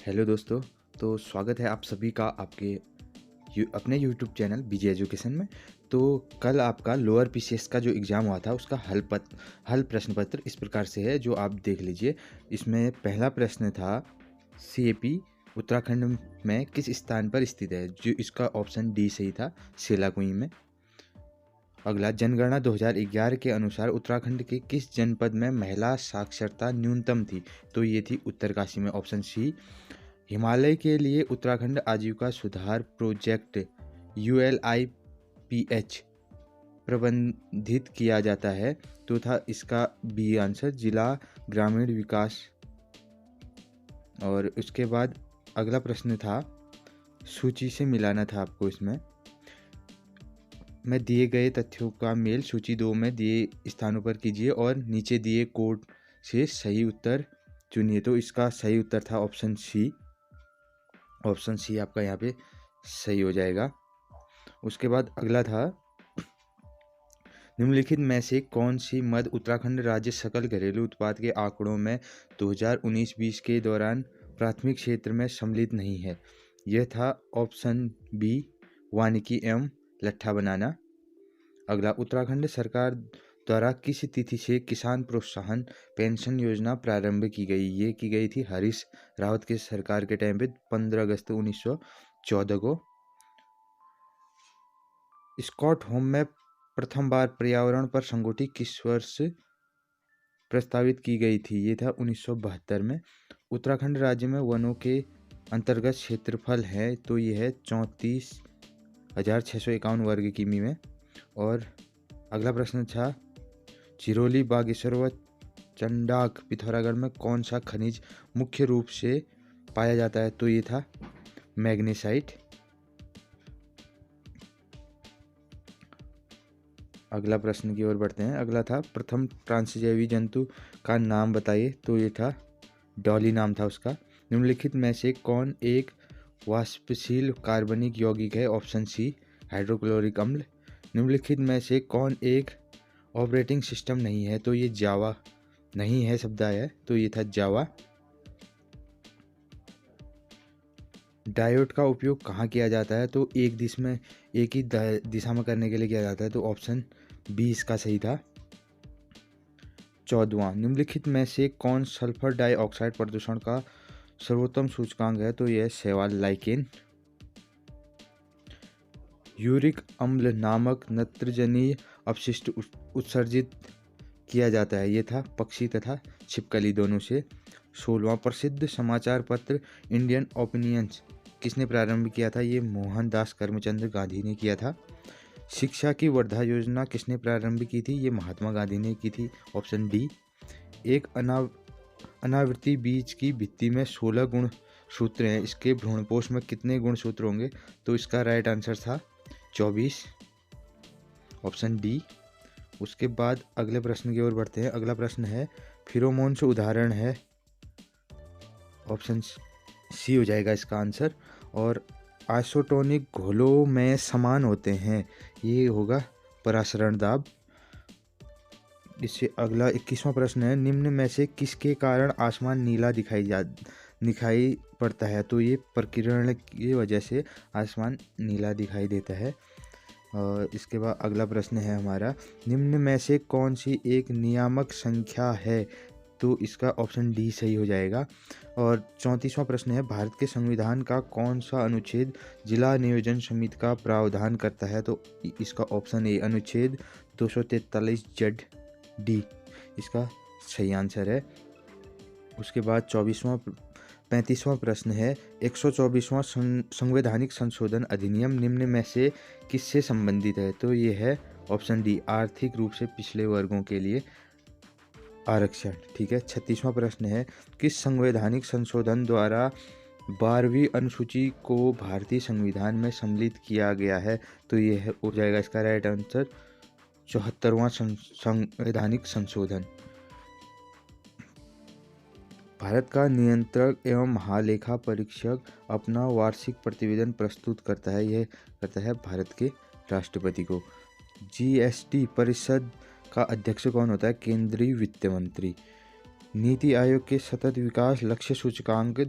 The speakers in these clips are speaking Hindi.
हेलो दोस्तों। तो स्वागत है आप सभी का आपके अपने यूट्यूब चैनल बीजे एजुकेशन में। तो कल आपका लोअर पीसीएस का जो एग्ज़ाम हुआ था उसका हल प्रश्न पत्र इस प्रकार से है, जो आप देख लीजिए। इसमें पहला प्रश्न था, सीएपी उत्तराखंड में किस स्थान पर स्थित है? जो इसका ऑप्शन डी सही था, सेलाकुई में। अगला, जनगणना 2011 के अनुसार उत्तराखंड के किस जनपद में महिला साक्षरता न्यूनतम थी? तो ये थी उत्तरकाशी में, ऑप्शन सी। हिमालय के लिए उत्तराखंड आजीविका सुधार प्रोजेक्ट ULIPH प्रबंधित किया जाता है, तो था इसका बी आंसर, जिला ग्रामीण विकास। और उसके बाद अगला प्रश्न था, सूची से मिलाना था आपको। इसमें दिए गए तथ्यों का मेल सूची 2 में दिए स्थानों पर कीजिए और नीचे दिए कोड से सही उत्तर चुनिए। तो इसका सही उत्तर था ऑप्शन सी। ऑप्शन सी आपका यहाँ पे सही हो जाएगा। उसके बाद अगला था, निम्नलिखित में से कौन सी मद उत्तराखंड राज्य सकल घरेलू उत्पाद के आंकड़ों में 2019-20 के दौरान प्राथमिक क्षेत्र में सम्मिलित नहीं है? यह था ऑप्शन बी, वानिकी एवं लट्ठा बनाना। अगला, उत्तराखंड सरकार द्वारा किस तिथि से किसान प्रोत्साहन पेंशन योजना प्रारंभ की गई? ये की गई थी हरीश रावत के सरकार के टाइम पे 15 अगस्त 1914 को। स्टॉकहोम में प्रथम बार पर्यावरण पर संगोष्ठी किस वर्ष प्रस्तावित की गई थी? ये था 1972 में। उत्तराखंड राज्य में वनों के अंतर्गत क्षेत्रफल है, तो ये है 34,651 वर्ग किमी में। और अगला प्रश्न था, चिरौली, बागेश्वर व चंडाक पिथौरागढ़ में कौन सा खनिज मुख्य रूप से पाया जाता है? तो ये था मैग्नेसाइट। अगला प्रश्न की ओर बढ़ते हैं। अगला था, प्रथम ट्रांसजीवी जंतु का नाम बताइए? तो ये था डॉली, नाम था उसका। निम्नलिखित में से कौन एक वाष्पशील कार्बनिक यौगिक है? ऑप्शन सी, हाइड्रोक्लोरिक अम्ल। निम्नलिखित में से कौन एक ऑपरेटिंग सिस्टम नहीं है? तो ये जावा नहीं है शब्द है, तो ये था जावा। डायोड का उपयोग कहाँ किया जाता है? तो एक ही दिशा में करने के लिए किया जाता है, तो ऑप्शन बी इसका सही था। 14वां, निम्नलिखित में से कौन सल्फर डाइऑक्साइड प्रदूषण का सर्वोत्तम सूचकांक है? तो यह सेवाल लाइकेन। यूरिक अम्ल नामक नत्रजनीय अपशिष्ट उत्सर्जित किया जाता है, ये था पक्षी तथा छिपकली दोनों से। 16वां, प्रसिद्ध समाचार पत्र इंडियन ओपिनियंस किसने प्रारंभ किया था? ये मोहनदास करमचंद गांधी ने किया था। शिक्षा की वर्धा योजना किसने प्रारंभ की थी? ये महात्मा गांधी ने की थी, ऑप्शन डी। एक अनावृति बीज की भित्ति में 16 गुण सूत्र हैं, इसके भ्रूणपोष में कितने गुण सूत्र होंगे? तो इसका राइट आंसर था 24, ऑप्शन डी। उसके बाद अगले प्रश्न की ओर बढ़ते हैं। अगला प्रश्न है, फिरोमोन्स उदाहरण है? ऑप्शन सी हो जाएगा इसका आंसर। और आइसोटोनिक घोलों में समान होते हैं, ये होगा परासरण दाब। इससे अगला 21वां प्रश्न है, निम्न में से किसके कारण आसमान नीला दिखाई पड़ता है? तो ये प्रकीर्णन की वजह से आसमान नीला दिखाई देता है। और इसके बाद अगला प्रश्न है हमारा, निम्न में से कौन सी एक नियामक संख्या है? तो इसका ऑप्शन डी सही हो जाएगा। और 34वां प्रश्न है, भारत के संविधान का कौन सा अनुच्छेद जिला नियोजन समिति का प्रावधान करता है? तो इसका ऑप्शन ए, अनुच्छेद 243 डी इसका सही आंसर है। उसके बाद 35वां प्रश्न है, 124वां संवैधानिक संशोधन अधिनियम निम्न में से किससे संबंधित है? तो ये है ऑप्शन डी, आर्थिक रूप से पिछड़े वर्गों के लिए आरक्षण। ठीक है। 36वां प्रश्न है, किस संवैधानिक संशोधन द्वारा 12वीं अनुसूची को भारतीय संविधान में सम्मिलित किया गया है? तो ये हो जाएगा इसका राइट आंसर 74वां संवैधानिक संशोधन। भारत का नियंत्रक एवं महालेखा परीक्षक अपना वार्षिक प्रतिवेदन प्रस्तुत करता है, यह करता है भारत के राष्ट्रपति को। जीएसटी परिषद का अध्यक्ष कौन होता है? केंद्रीय वित्त मंत्री। नीति आयोग के सतत विकास लक्ष्य सूचकांक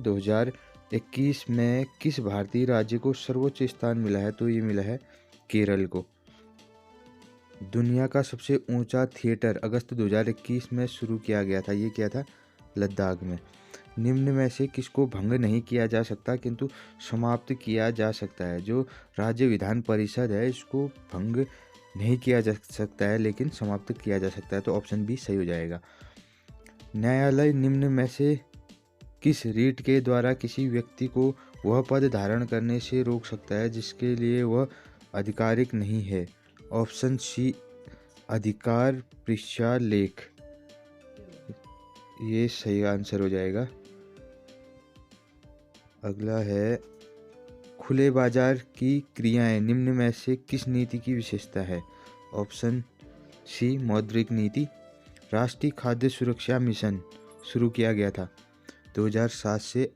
2021 में किस भारतीय राज्य को सर्वोच्च स्थान मिला है? तो ये मिला है केरल को। दुनिया का सबसे ऊंचा थिएटर अगस्त 2021 में शुरू किया गया था। ये क्या था? लद्दाख में। निम्न में से किसको भंग नहीं किया जा सकता किंतु समाप्त किया जा सकता है? जो राज्य विधान परिषद है इसको भंग नहीं किया जा सकता है लेकिन समाप्त किया जा सकता है। तो ऑप्शन बी सही हो जाएगा। न्यायालय निम्न में से किस रीट के द्वारा किसी व्यक्ति को वह पद धारण करने से रोक सकता है जिसके लिए वह आधिकारिक नहीं है? ऑप्शन सी अधिकार परीक्षा लेख। ये सही आंसर हो जाएगा। अगला है खुले बाजार की क्रियाएं निम्न में से किस नीति की विशेषता है? ऑप्शन सी मौद्रिक नीति। राष्ट्रीय खाद्य सुरक्षा मिशन शुरू किया गया था 2007 से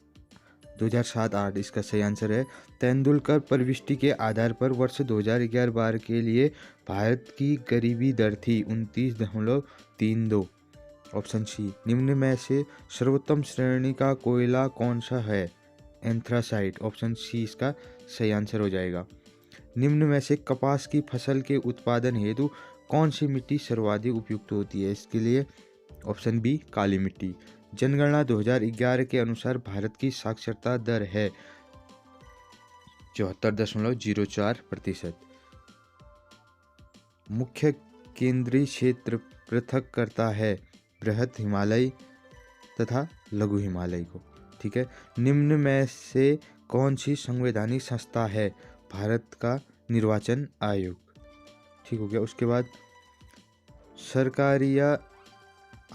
2007-8। इसका सही आंसर है। तेंदुलकर प्रविष्टि के आधार पर वर्ष 2011-12 के लिए भारत की गरीबी दर थी 29.32। Option C. निम्न में से सर्वोत्तम श्रेणी का कोयला कौन सा है? एंथ्रासाइट। ऑप्शन सी इसका सही आंसर हो जाएगा। निम्न में से कपास की फसल के उत्पादन हेतु कौन सी मिट्टी सर्वाधिक उपयुक्त होती है? इसके लिए ऑप्शन बी काली मिट्टी। जनगणना 2011 के अनुसार भारत की साक्षरता दर है 74.04%। मुख्य केंद्रीय क्षेत्र पृथक करता है बृहत हिमालय तथा लघु हिमालय को। ठीक है। निम्न में से कौन सी संवैधानिक संस्था है? भारत का निर्वाचन आयोग। ठीक हो गया। उसके बाद सरकारिया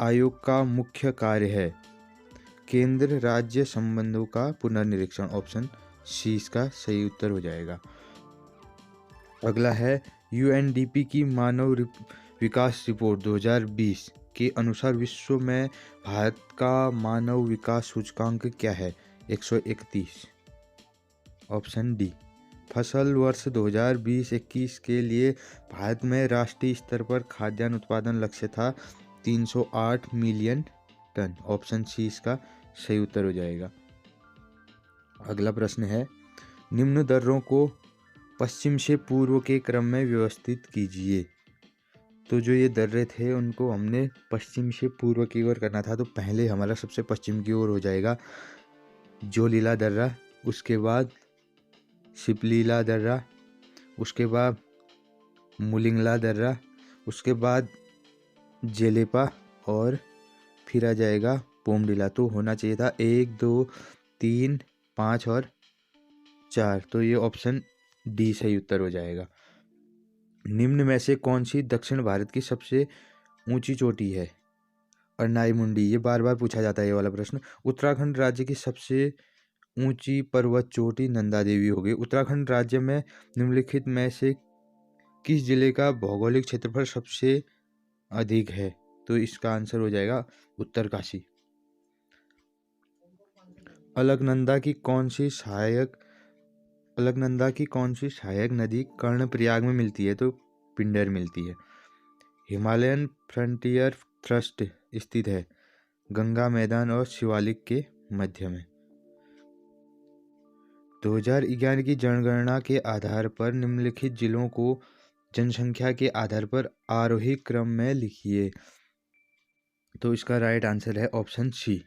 आयोग का मुख्य कार्य है केंद्र राज्य संबंधों का पुनर्निरीक्षण। ऑप्शन सी इसका सही उत्तर हो जाएगा। अगला है यूएनडीपी की मानव विकास रिपोर्ट 2020 के अनुसार विश्व में भारत का मानव विकास सूचकांक क्या है? 131। Option D. फसल वर्ष 2020-21 के लिए भारत में राष्ट्रीय स्तर पर खाद्यान्न उत्पादन लक्ष्य था 308 मिलियन टन। ऑप्शन सी इसका सही उत्तर हो जाएगा। अगला प्रश्न है निम्न दर्रों को पश्चिम से पूर्व के क्रम में व्यवस्थित कीजिए। तो जो ये दर्रे थे उनको हमने पश्चिम से पूर्व की ओर करना था। तो पहले हमारा सबसे पश्चिम की ओर हो जाएगा जोलीला दर्रा, उसके बाद सिपलीला दर्रा, उसके बाद मुलिंगला दर्रा, उसके बाद जेलेपा और फिर आ जाएगा पोमडिला। तो होना चाहिए था 1, 2, 3, 5 और 4। तो ये ऑप्शन डी सही उत्तर हो जाएगा। निम्न में से कौन सी दक्षिण भारत की सबसे ऊंची चोटी है? अरनाई मुंडी। ये बार बार पूछा जाता है ये वाला प्रश्न। उत्तराखंड राज्य की सबसे ऊंची पर्वत चोटी नंदा देवी हो गई। उत्तराखंड राज्य में निम्नलिखित में से किस जिले का भौगोलिक क्षेत्रफल सबसे अधिक है? तो इसका आंसर हो जाएगा उत्तरकाशी। अलकनंदा की कौन सी सहायक नदी कर्णप्रयाग में मिलती है? तो पिंडर मिलती है। हिमालयन फ्रंटियर ट्रस्ट स्थित है गंगा मैदान और शिवालिक के मध्य में। 2011 की जनगणना के आधार पर निम्नलिखित जिलों को जनसंख्या के आधार पर आरोही क्रम में लिखिए। तो इसका राइट आंसर है ऑप्शन सी।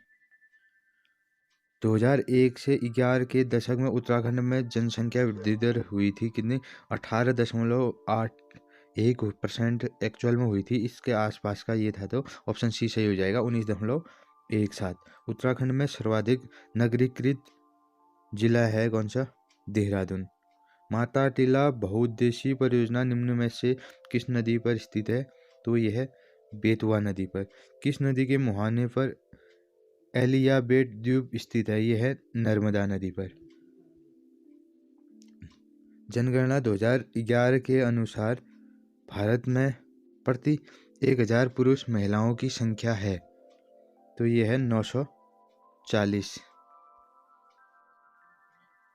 2001 से 11 के दशक में उत्तराखंड में जनसंख्या वृद्धि दर हुई थी कितनी? 18.81% एक्चुअल में हुई थी। इसके आसपास का ये था। तो ऑप्शन सी सही हो जाएगा 19.17। उत्तराखंड में सर्वाधिक नगरीकृत जिला है कौन सा? देहरादून। माता टीला बहुउद्देशीय परियोजना निम्न में से किस नदी पर स्थित है? तो यह है बेतवा नदी पर। किस नदी के मुहाने पर एलियाबेट द्वीप स्थित है? यह है नर्मदा नदी पर। जनगणना 2011 के अनुसार भारत में प्रति 1000 पुरुष महिलाओं की संख्या है। तो यह है 940।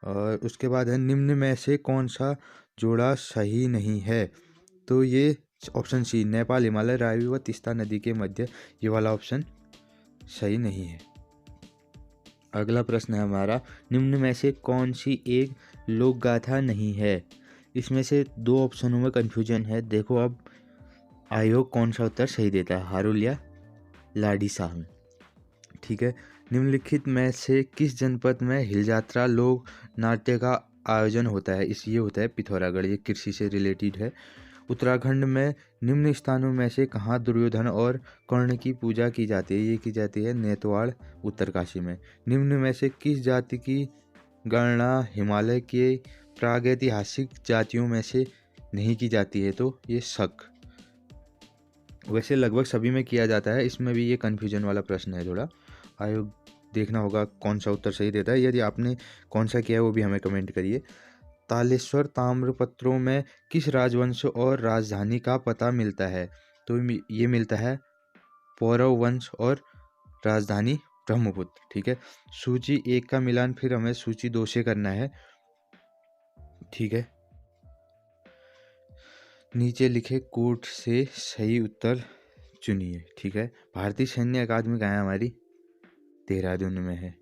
और उसके बाद है निम्न में से कौन सा जोड़ा सही नहीं है? तो ये ऑप्शन सी नेपाल हिमालय रावी व तीस्ता नदी के मध्य, ये वाला ऑप्शन सही नहीं है। अगला प्रश्न है हमारा, निम्न में से कौन सी एक लोक गाथा नहीं है? इसमें से दो ऑप्शनों में कंफ्यूजन है। देखो अब आयोग कौन सा उत्तर सही देता है, हारुल या लाडी साहब। ठीक है, निम्नलिखित में से किस जनपद में हिल यात्रा लोक नाट्य का आयोजन होता है? ये होता है पिथौरागढ़, ये कृषि से रिलेटेड है। उत्तराखंड में निम्न स्थानों में से कहाँ दुर्योधन और कर्ण की पूजा की जाती है? ये की जाती है नेतवाड़ उत्तरकाशी में। निम्न में से किस जाति की गणना हिमालय के प्रागैतिहासिक जातियों में से नहीं की जाती है? तो ये शक। वैसे लगभग सभी में किया जाता है, इसमें भी ये कन्फ्यूजन वाला प्रश्न है थोड़ा। आयोग देखना होगा कौन सा उत्तर सही देता है। यदि आपने कौन सा किया है वो भी हमें कमेंट करिए। तालेश्वर ताम्रपत्रों में किस राजवंश और राजधानी का पता मिलता है? तो ये मिलता है पौरव वंश और राजधानी ब्रह्मपुत्र। ठीक है, सूची 1 का मिलान फिर हमें सूची 2 से करना है। ठीक है, नीचे लिखे कोट से सही उत्तर चुनिए। ठीक है, भारतीय सैन्य अकादमी कहाँ है हमारी? देहरादून में है।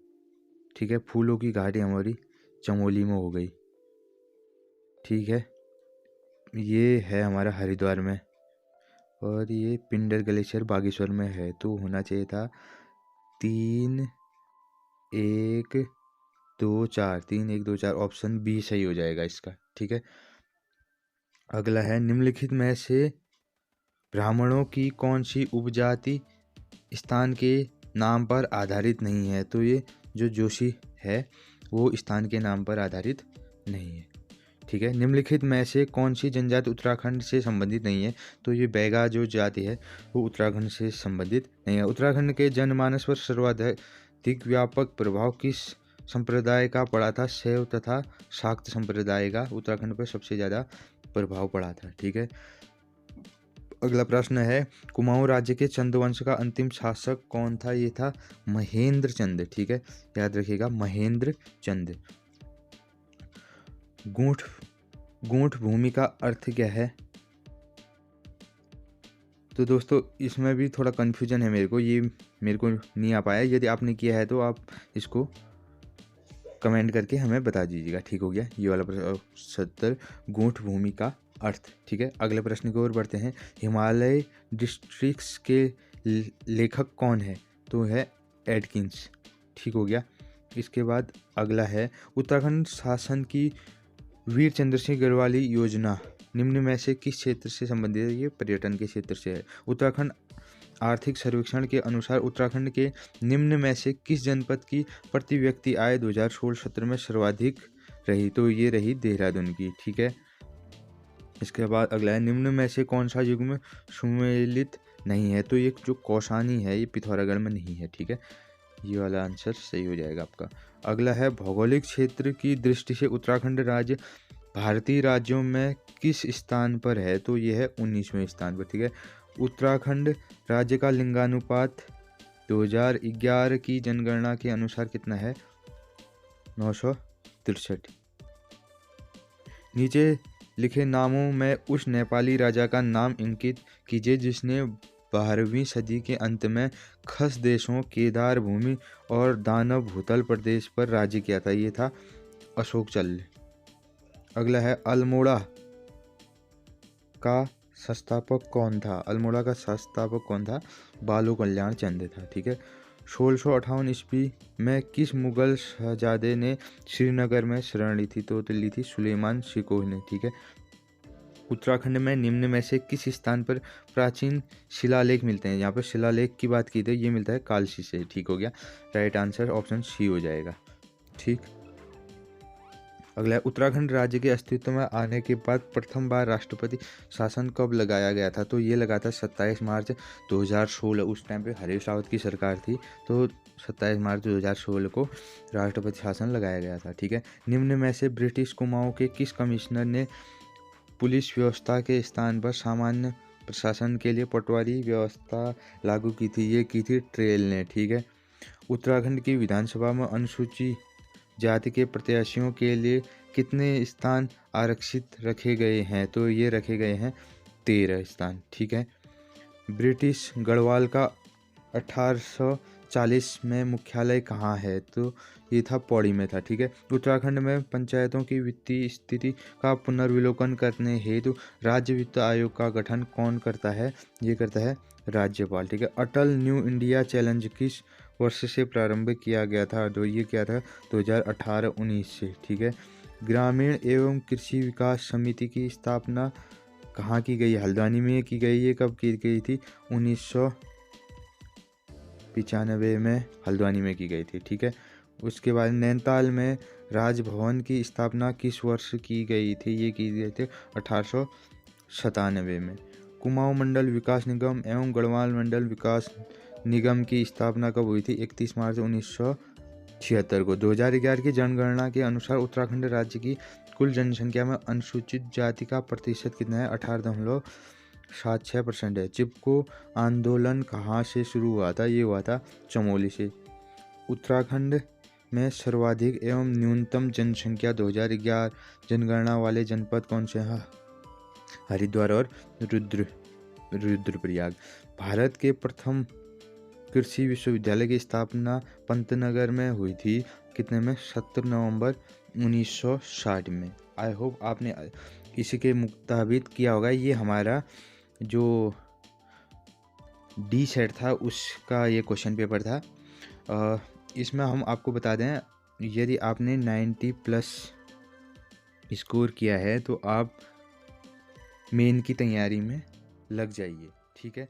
ठीक है, फूलों की घाटी हमारी चमोली में हो गई। ठीक है, ये है हमारा हरिद्वार में, और ये पिंडर ग्लेशियर बागेश्वर में है। तो होना चाहिए था 3 1 2 4, 3 1 2 4, ऑप्शन बी सही हो जाएगा इसका। ठीक है, अगला है, निम्नलिखित में से ब्राह्मणों की कौन सी उपजाति स्थान के नाम पर आधारित नहीं है? तो ये जो जोशी है वो स्थान के नाम पर आधारित नहीं है। ठीक है, निम्नलिखित में से कौन सी जनजाति उत्तराखंड से संबंधित नहीं है? तो ये बैगा जो जाति है वो उत्तराखंड से संबंधित नहीं है। उत्तराखंड के जनमानस पर सर्वाधिक व्यापक प्रभाव किस संप्रदाय का पड़ा था? शैव तथा शाक्त संप्रदाय का उत्तराखंड पर सबसे ज़्यादा प्रभाव पड़ा था। ठीक है, अगला प्रश्न है, कुमाऊं राज्य के चंद वंश का अंतिम शासक कौन था? ये था महेंद्र चंद। ठीक है, याद रखिएगा महेंद्र चंद। गूंठ भूमि का अर्थ क्या है? तो दोस्तों इसमें भी थोड़ा कन्फ्यूजन है मेरे को नहीं आ पाया। यदि आपने किया है तो आप इसको कमेंट करके हमें बता दीजिएगा। ठीक हो गया, ये वाला प्रश्न 70 गूंठ भूमि का अर्थ। ठीक है, अगले प्रश्न की ओर बढ़ते हैं। हिमालय डिस्ट्रिक्ट्स के लेखक कौन है? तो है एडकिंस। ठीक हो गया, इसके बाद अगला है, उत्तराखंड शासन की वीर चंद्र सिंह गढ़वाली योजना निम्न में से किस क्षेत्र से संबंधित है? ये पर्यटन के क्षेत्र से है। उत्तराखंड आर्थिक सर्वेक्षण के अनुसार उत्तराखंड के निम्न में से किस जनपद की प्रति व्यक्ति आय 2016-17 में सर्वाधिक रही? तो ये रही देहरादून की। ठीक है, इसके बाद अगला है, निम्न में से कौन सा युग्म सुमेलित नहीं है? तो ये जो कौसानी है ये पिथौरागढ़ में नहीं है। ठीक है, ये वाला आंसर सही हो जाएगा आपका। अगला है, भौगोलिक क्षेत्र की दृष्टि से उत्तराखंड राज्य भारतीय राज्यों में किस स्थान पर है? तो ये है 19वें स्थान पर। ठीक है, उत्तराखंड राज्य का लिंगानुपात 2011 की जनगणना के अनुसार कितना है? 963। नीचे लिखे नामों में उस नेपाली राजा का नाम अंकित कीजिए जिसने 12वीं सदी के अंत में खस देशों केदार भूमि और दानव भूतल प्रदेश पर राज्य किया था। ये था अशोक चल्ल। अगला है, अल्मोड़ा का संस्थापक कौन था? अल्मोड़ा का संस्थापक कौन था? बालू कल्याण चंद था। ठीक है, 1658 ईस्वी में किस मुगल शहजादे ने श्रीनगर में शरण ली थी? तो ली थी सुलेमान शिकोह ने। ठीक है, उत्तराखंड में निम्न में से किस स्थान पर प्राचीन शिलालेख मिलते हैं? यहाँ पर शिलालेख की बात की थी, ये मिलता है कालसी से। ठीक हो गया, राइट आंसर ऑप्शन सी हो जाएगा। ठीक, अगला है, उत्तराखंड राज्य के अस्तित्व में आने के बाद प्रथम बार राष्ट्रपति शासन कब लगाया गया था? तो ये लगा था 27 मार्च 2016। उस टाइम पे हरीश रावत की सरकार थी, तो 27 मार्च 2016 को राष्ट्रपति शासन लगाया गया था। ठीक है, निम्न में से ब्रिटिश कुमाऊं के किस कमिश्नर ने पुलिस व्यवस्था के स्थान पर सामान्य प्रशासन के लिए पटवारी व्यवस्था लागू की थी? ये की थी ट्रेल ने। ठीक है, उत्तराखंड की विधानसभा में अनुसूचित जाति के प्रत्याशियों के लिए कितने स्थान आरक्षित रखे गए हैं? तो ये रखे गए हैं 13 स्थान। ठीक है, ब्रिटिश गढ़वाल का 1846 1940 में मुख्यालय कहाँ है? तो ये था पौड़ी में था, ठीक है। उत्तराखंड में पंचायतों की वित्तीय स्थिति का पुनर्विलोकन करने हेतु राज्य वित्त आयोग का गठन कौन करता है? ये करता है राज्यपाल, ठीक है। अटल न्यू इंडिया चैलेंज किस वर्ष से प्रारंभ किया गया था? तो ये क्या था 2018-19 से, ठीक है। ग्रामीण एवं कृषि विकास समिति की स्थापना कहाँ की गई? हल्द्वानी में की गई। ये कब की गई थी? 1995 में हल्द्वानी में की गई थी, ठीक है। उसके बाद नैनीताल में राजभवन की स्थापना किस वर्ष की गई थी? ये की गई थी 1897 में। कुमाऊं मंडल विकास निगम एवं गढ़वाल मंडल विकास निगम की स्थापना कब हुई थी? 31 मार्च 1976 को। 2011 की जनगणना के अनुसार उत्तराखंड राज्य की कुल जनसंख्या में अनुसूचित जाति का प्रतिशत कितना है? 18.76% है। चिपको आंदोलन कहाँ से शुरू हुआ था? ये हुआ था चमोली से। उत्तराखंड में सर्वाधिक एवं न्यूनतम जनसंख्या 2011 जनगणना वाले जनपद कौन से हैं? हरिद्वार और रुद्रप्रयाग। भारत के प्रथम कृषि विश्वविद्यालय की स्थापना पंतनगर में हुई थी कितने में? 17 नवंबर 1960 में। आई होप आपने इसी के मुताबिक किया होगा। ये हमारा जो डी सेट था उसका ये क्वेश्चन पेपर था। इसमें हम आपको बता दें, यदि आपने 90+ स्कोर किया है तो आप मेन की तैयारी में लग जाइए, ठीक है।